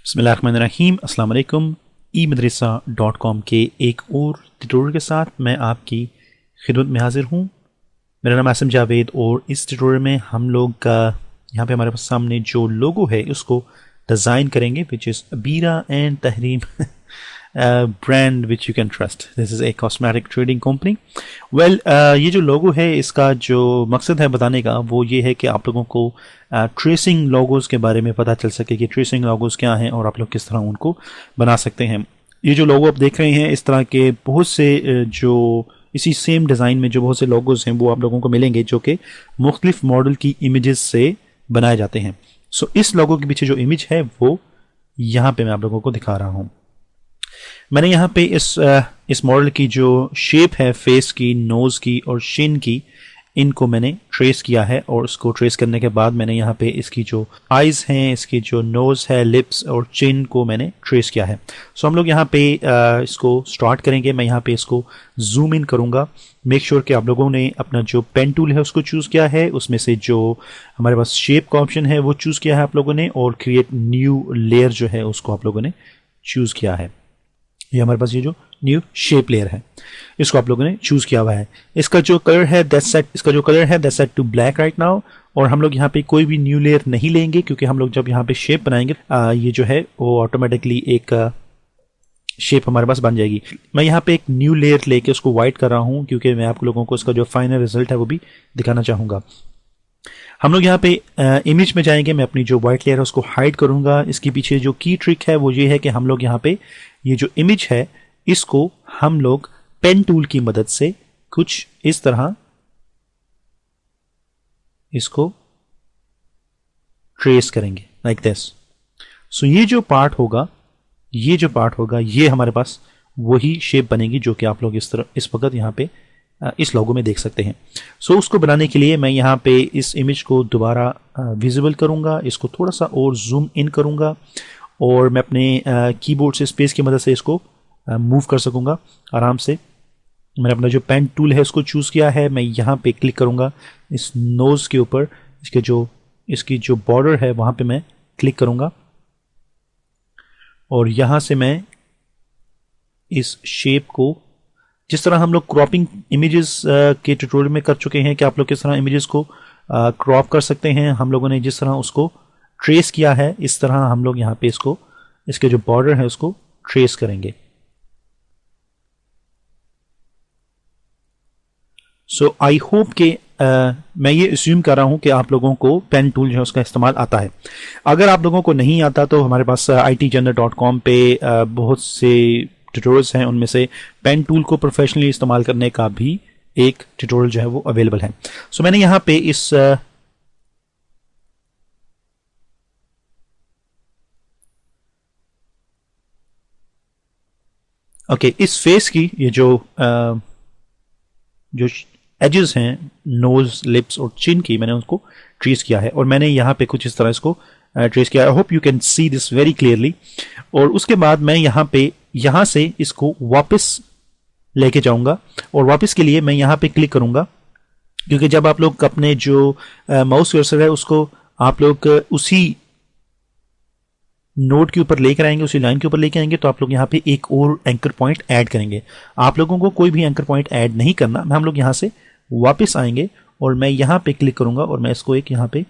बिस्मिल्लाहिर्रहमानिर्रहीम अस्सलाम वालेकुम। eMadrasa.com के एक और ट्यूटोरियल के साथ मैं आपकी खिदमत में हाजिर हूँ। मेरा नाम आसिम जावेद और इस ट्यूटोरियल में हम लोग यहाँ पे हमारे पास सामने जो लोगो है उसको डिज़ाइन करेंगे, which is Abira and Tahreem brand which you can trust. This is a cosmetic trading company. Well, ये जो लोगो है इसका जो मकसद है बताने का वो ये है कि आप लोगों को ट्रेसिंग लोगोज़ के बारे में पता चल सके कि ट्रेसिंग लोगोज़ क्या हैं और आप लोग किस तरह उनको बना सकते हैं। ये जो लोगो आप देख रहे हैं, इस तरह के बहुत से जो इसी सेम डिज़ाइन में जो बहुत से लोगोज़ हैं वो आप लोगों को मिलेंगे जो कि मुख्तलिफ मॉडल की इमेजेस से बनाए जाते हैं। सो इस लोगो के पीछे जो इमेज है वो यहाँ पे मैं आप लोगों को दिखा रहा हूँ। मैंने यहाँ पे इस मॉडल की जो शेप है फेस की, नोज़ की और शिन की, इनको मैंने ट्रेस किया है और उसको ट्रेस करने के बाद मैंने यहाँ पे इसकी जो आइज़ हैं, इसकी जो नोज़ है, लिप्स और चिन को मैंने ट्रेस किया है। सो हम लोग यहाँ पे इसको स्टार्ट करेंगे। मैं यहाँ पे इसको जूम इन करूँगा। मेक श्योर कि आप लोगों ने अपना जो पेन टूल है उसको चूज़ किया है, उसमें से जो हमारे पास शेप का ऑप्शन है वो चूज़ किया है आप लोगों ने, और क्रिएट न्यू लेयर जो है उसको आप लोगों ने चूज़ किया है। ये हमारे पास ये जो न्यू शेप लेयर है इसको आप लोगों ने चूज किया हुआ है। इसका जो कलर है that's set to black right now. और हम लोग यहाँ पे कोई भी न्यू लेयर नहीं लेंगे क्योंकि हम लोग जब यहाँ पे शेप बनाएंगे ये जो है वो ऑटोमेटिकली एक शेप हमारे पास बन जाएगी। मैं यहाँ पे एक न्यू लेयर लेके उसको व्हाइट कर रहा हूँ क्योंकि मैं आप लोगों को इसका जो फाइनल रिजल्ट है वो भी दिखाना चाहूंगा। हम लोग यहाँ पे इमेज में जाएंगे। मैं अपनी जो व्हाइट लेयर है उसको हाइड करूंगा। इसके पीछे जो की ट्रिक है वो ये है कि हम लोग यहाँ पे ये जो इमेज है इसको हम लोग पेन टूल की मदद से कुछ इस तरह इसको ट्रेस करेंगे लाइक दिस। सो ये जो पार्ट होगा ये हमारे पास वही शेप बनेगी जो कि आप लोग इस वक्त यहाँ पे इस लोगो में देख सकते हैं। सो उसको बनाने के लिए मैं यहाँ पे इस इमेज को दोबारा विजिबल करूंगा, इसको थोड़ा सा और जूम इन करूंगा और मैं अपने कीबोर्ड से स्पेस की मदद से इसको मूव कर सकूंगा आराम से। मैंने अपना जो पेन टूल है उसको चूज़ किया है। मैं यहाँ पे क्लिक करूंगा इस नोज़ के ऊपर, इसकी जो बॉर्डर है वहाँ पे मैं क्लिक करूंगा और यहाँ से मैं इस शेप को, जिस तरह हम लोग क्रॉपिंग इमेजेस के ट्यूटोरियल में कर चुके हैं कि आप लोग किस तरह इमेजेस को क्रॉप कर सकते हैं, हम लोगों ने जिस तरह उसको ट्रेस किया है इस तरह हम लोग यहाँ पे इसके जो बॉर्डर है उसको ट्रेस करेंगे। सो आई होप कि मैं ये अस्यूम कर रहा हूं कि आप लोगों को पेन टूल जो है उसका इस्तेमाल आता है। अगर आप लोगों को नहीं आता तो हमारे पास itgenner.com पे बहुत से ट्यूटोरियल्स हैं, उनमें से पेन टूल को प्रोफेशनली इस्तेमाल करने का भी एक ट्यूटोरियल जो है वो अवेलेबल है। सो मैंने यहाँ पे इस फेस की ये जो एजेस हैं, नोज, लिप्स और चिन की, मैंने उसको ट्रेस किया है और मैंने यहाँ पे कुछ इस तरह इसको ट्रेस किया। आई hope you can see this very clearly. और उसके बाद मैं यहाँ से इसको वापस लेके जाऊंगा और वापस के लिए मैं यहाँ पे क्लिक करूंगा क्योंकि जब आप लोग अपने जो माउस कर्सर है उसको आप लोग उसी नोड के ऊपर लेकर आएंगे, उसी लाइन के ऊपर लेकर आएंगे, तो आप लोग यहाँ पे एक और एंकर पॉइंट ऐड करेंगे। आप लोगों को कोई भी एंकर पॉइंट ऐड नहीं करना, हम लोग यहाँ से वापस आएंगे और मैं यहाँ पे क्लिक करूंगा और मैं इसको यहाँ पे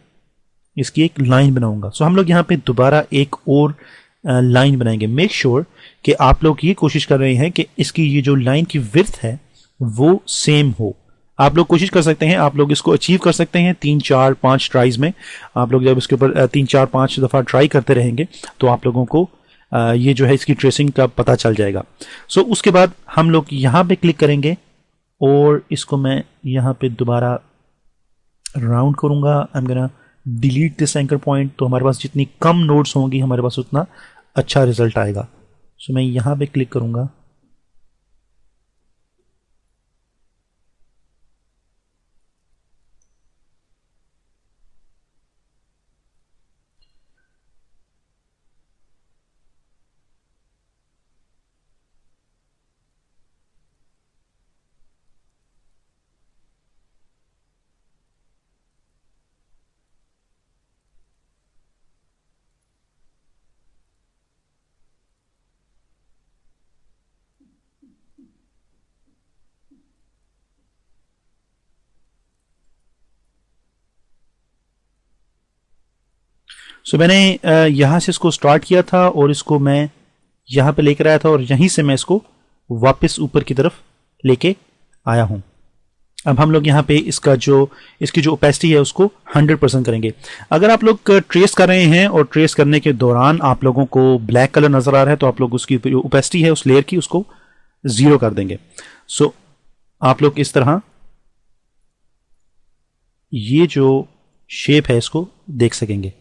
इसकी एक लाइन बनाऊंगा। सो हम लोग यहाँ पे दोबारा एक और लाइन बनाएंगे। मेक श्योर कि आप लोग ये कोशिश कर रहे हैं कि इसकी ये जो लाइन की विड्थ है वो सेम हो। आप लोग कोशिश कर सकते हैं, आप लोग इसको अचीव कर सकते हैं 3-4-5 ट्राइज में। आप लोग जब इसके ऊपर 3-4-5 दफ़ा ट्राई करते रहेंगे तो आप लोगों को ये जो है इसकी ट्रेसिंग का पता चल जाएगा। सो उसके बाद हम लोग यहाँ पे क्लिक करेंगे और इसको मैं यहाँ पे दोबारा राउंड करूँगा। I am gonna delete this anchor point. तो हमारे पास जितनी कम नोड्स होंगी हमारे पास उतना अच्छा रिजल्ट आएगा। सो मैं यहाँ पे क्लिक करूँगा सो मैंने यहाँ से इसको स्टार्ट किया था और इसको मैं यहाँ पे लेकर आया था और यहीं से मैं इसको वापस ऊपर की तरफ लेके आया हूँ। अब हम लोग यहाँ पे इसकी जो ओपेसिटी है उसको 100% करेंगे। अगर आप लोग ट्रेस कर रहे हैं और ट्रेस करने के दौरान आप लोगों को ब्लैक कलर नजर आ रहा है तो आप लोग उसकी जो ओपेसिटी है उस लेयर की उसको 0 कर देंगे। सो आप लोग इस तरह ये जो शेप है इसको देख सकेंगे।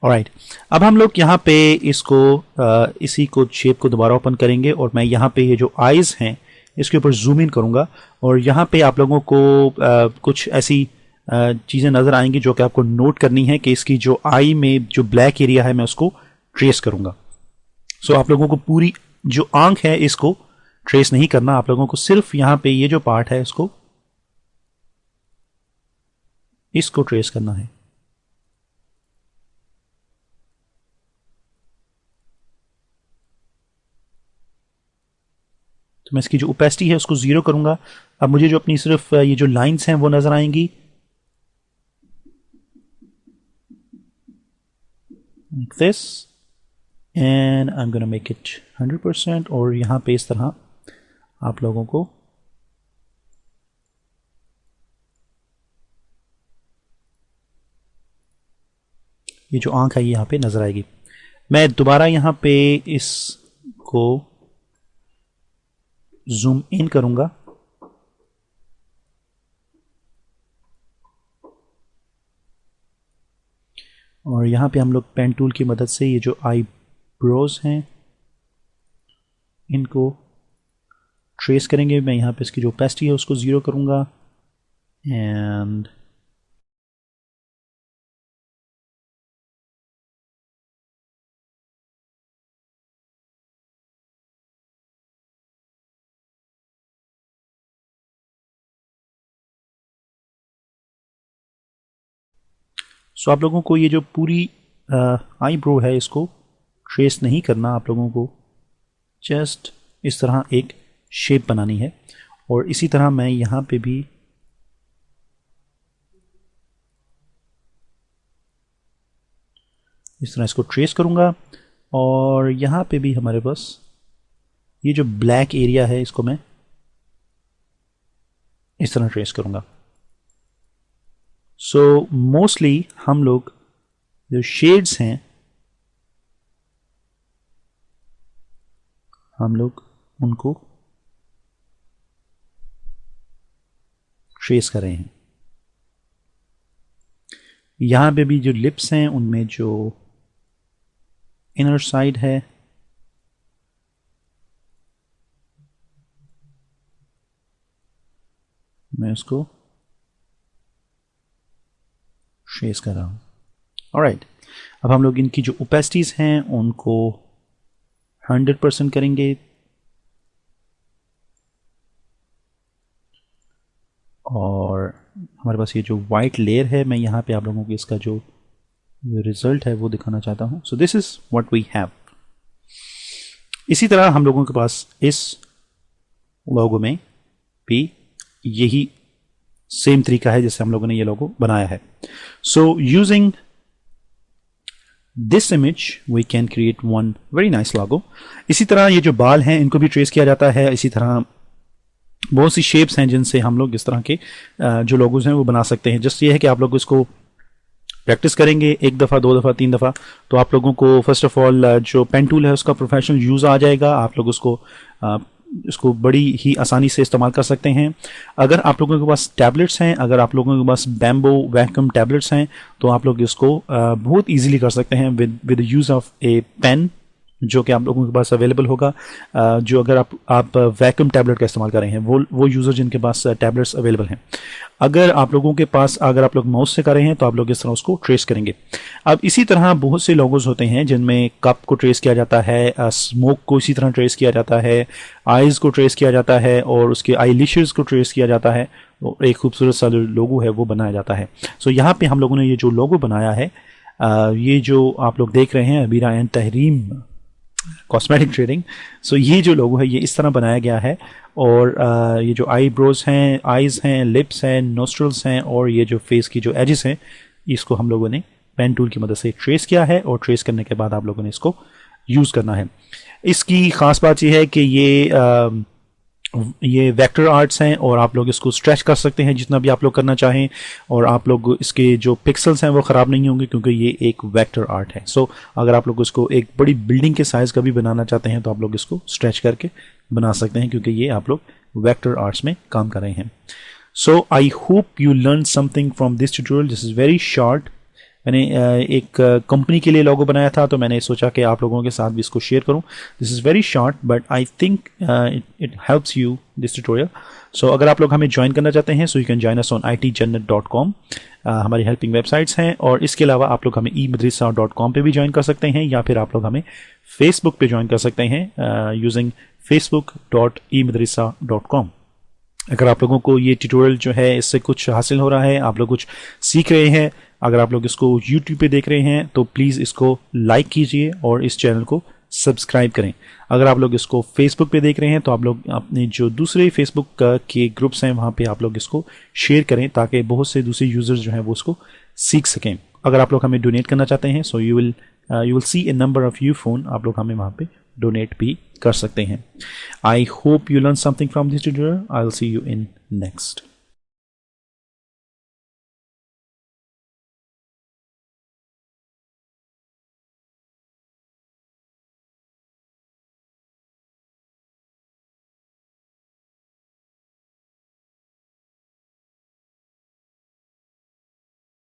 ऑलराइट, अब हम लोग यहाँ पे इसी को शेप को दोबारा ओपन करेंगे और मैं यहाँ पे ये जो आईज हैं इसके ऊपर जूम इन करूंगा और यहाँ पे आप लोगों को कुछ ऐसी चीज़ें नज़र आएंगी जो कि आपको नोट करनी है कि इसकी जो आई में जो ब्लैक एरिया है मैं उसको ट्रेस करूंगा। सो आप लोगों को पूरी जो आंख है इसको ट्रेस नहीं करना, आप लोगों को सिर्फ यहाँ पे ये जो पार्ट है इसको ट्रेस करना है। तो मैं इसकी जो ओपेसिटी है उसको 0 करूंगा। अब मुझे जो अपनी सिर्फ ये जो लाइंस हैं वो नजर आएंगी like this and I'm gonna make it 100% और यहाँ पे इस तरह आप लोगों को ये जो आंख है ये यहाँ पे नजर आएगी। मैं दोबारा यहाँ पे इसको जूम इन करूंगा और यहां पे हम लोग पेन टूल की मदद से ये जो आई ब्रोज हैं इनको ट्रेस करेंगे। मैं यहां पे इसकी जो ओपेसिटी है उसको 0 करूंगा एंड सो आप लोगों को ये जो पूरी आई ब्रो है इसको ट्रेस नहीं करना, आप लोगों को जस्ट इस तरह एक शेप बनानी है और इसी तरह मैं यहाँ पे भी इस तरह इसको ट्रेस करूँगा और यहाँ पे भी हमारे पास ये जो ब्लैक एरिया है इसको मैं इस तरह ट्रेस करूँगा। सो मोस्टली हम लोग जो शेड्स हैं हम लोग उनको ट्रेस कर रहे हैं। यहां पे भी जो लिप्स हैं उनमें जो इनर साइड है मैं उसको ट्रेस कर रहा हूं। ऑलराइट, अब हम लोग इनकी जो ओपेसिटीज हैं उनको 100% करेंगे और हमारे पास ये जो वाइट लेयर है मैं यहाँ पे आप लोगों को इसका जो रिजल्ट है वो दिखाना चाहता हूँ। So this is what we have. इसी तरह हम लोगों के पास इस लोगो में भी यही सेम तरीका है जैसे हम लोगों ने ये लोगो बनाया है। So using this image we can create one very nice logo. इसी तरह ये जो बाल हैं इनको भी ट्रेस किया जाता है। इसी तरह बहुत सी शेप्स हैं जिनसे हम लोग इस तरह के जो लोगोस हैं वो बना सकते हैं। जस्ट ये है कि आप लोग इसको प्रैक्टिस करेंगे 1 दफ़ा 2 दफ़ा 3 दफ़ा तो आप लोगों को फर्स्ट ऑफ ऑल जो पेन टूल है उसका प्रोफेशनल यूज़ आ जाएगा। आप लोग उसको बड़ी ही आसानी से इस्तेमाल कर सकते हैं। अगर आप लोगों के पास टैबलेट्स हैं, अगर आप लोगों के पास बैम्बो वैक्यूम टैबलेट्स हैं तो आप लोग इसको बहुत इजीली कर सकते हैं with use of a pen जो कि आप लोगों के पास अवेलेबल होगा। जो अगर आप वैक्यूम टैबलेट का इस्तेमाल कर रहे हैं वो यूज़र जिनके पास टैबलेट्स अवेलेबल हैं। अगर आप लोगों के पास अगर आप लोग माउस से कर रहे हैं तो आप लोग इस तरह उसको ट्रेस करेंगे। अब इसी तरह बहुत से लोगोस होते हैं जिनमें कप को ट्रेस किया जाता है, स्मोक को इसी तरह ट्रेस किया जाता है, आइज़ को ट्रेस किया जाता है और उसके आई लिशेस को ट्रेस किया जाता है और एक खूबसूरत सा जो लोगो है वो बनाया जाता है। सो यहाँ पे हम लोगों ने ये जो लोगो बनाया है ये जो आप लोग देख रहे हैं Abeera and Tahreem cosmetic trading. So ये जो लोगो है ये इस तरह बनाया गया है, और ये जो आईब्रोज हैं, आईज हैं, लिप्स हैं, नोस्ट्रल्स हैं, और ये जो फेस की जो एजेस हैं, इसको हम लोगों ने पेन टूल की मदद से ट्रेस किया है, और ट्रेस करने के बाद आप लोगों ने इसको यूज़ करना है। इसकी ख़ास बात यह है कि ये वेक्टर आर्ट्स हैं, और आप लोग इसको स्ट्रेच कर सकते हैं जितना भी आप लोग करना चाहें, और आप लोग इसके जो पिक्सल्स हैं वो ख़राब नहीं होंगे क्योंकि ये एक वेक्टर आर्ट है। सो अगर आप लोग इसको एक बड़ी बिल्डिंग के साइज़ का भी बनाना चाहते हैं तो आप लोग इसको स्ट्रेच करके बना सकते हैं, क्योंकि ये आप लोग वेक्टर आर्ट्स में काम कर रहे हैं। So I hope you learn something from this tutorial. This is very short. मैंने एक कंपनी के लिए लोगो बनाया था, तो मैंने सोचा कि आप लोगों के साथ भी इसको शेयर करूं। This is very short but I think it helps you this tutorial. So अगर आप लोग हमें ज्वाइन करना चाहते हैं, so you can join us on itjannat.com। हमारी हेल्पिंग वेबसाइट्स हैं, और इसके अलावा आप लोग हमें eMadrasa.com पे भी ज्वाइन कर सकते हैं, या फिर आप लोग हमें फेसबुक पे ज्वाइन कर सकते हैं यूजिंग facebook.eMadrasa.com। अगर आप लोगों को ये ट्यूटोरियल जो है इससे कुछ हासिल हो रहा है, आप लोग कुछ सीख रहे हैं, अगर आप लोग इसको YouTube पे देख रहे हैं तो प्लीज़ इसको लाइक कीजिए और इस चैनल को सब्सक्राइब करें। अगर आप लोग इसको Facebook पे देख रहे हैं तो आप लोग अपने जो दूसरे Facebook के ग्रुप्स हैं वहाँ पे आप लोग इसको शेयर करें, ताकि बहुत से दूसरे यूज़र्स जो हैं वो उसको सीख सकें। अगर आप लोग हमें डोनेट करना चाहते हैं, so you will see A number of you phone, आप लोग हमें वहाँ पे डोनेट भी कर सकते हैं। आई hope you learn something from this tutorial. I will see you in next.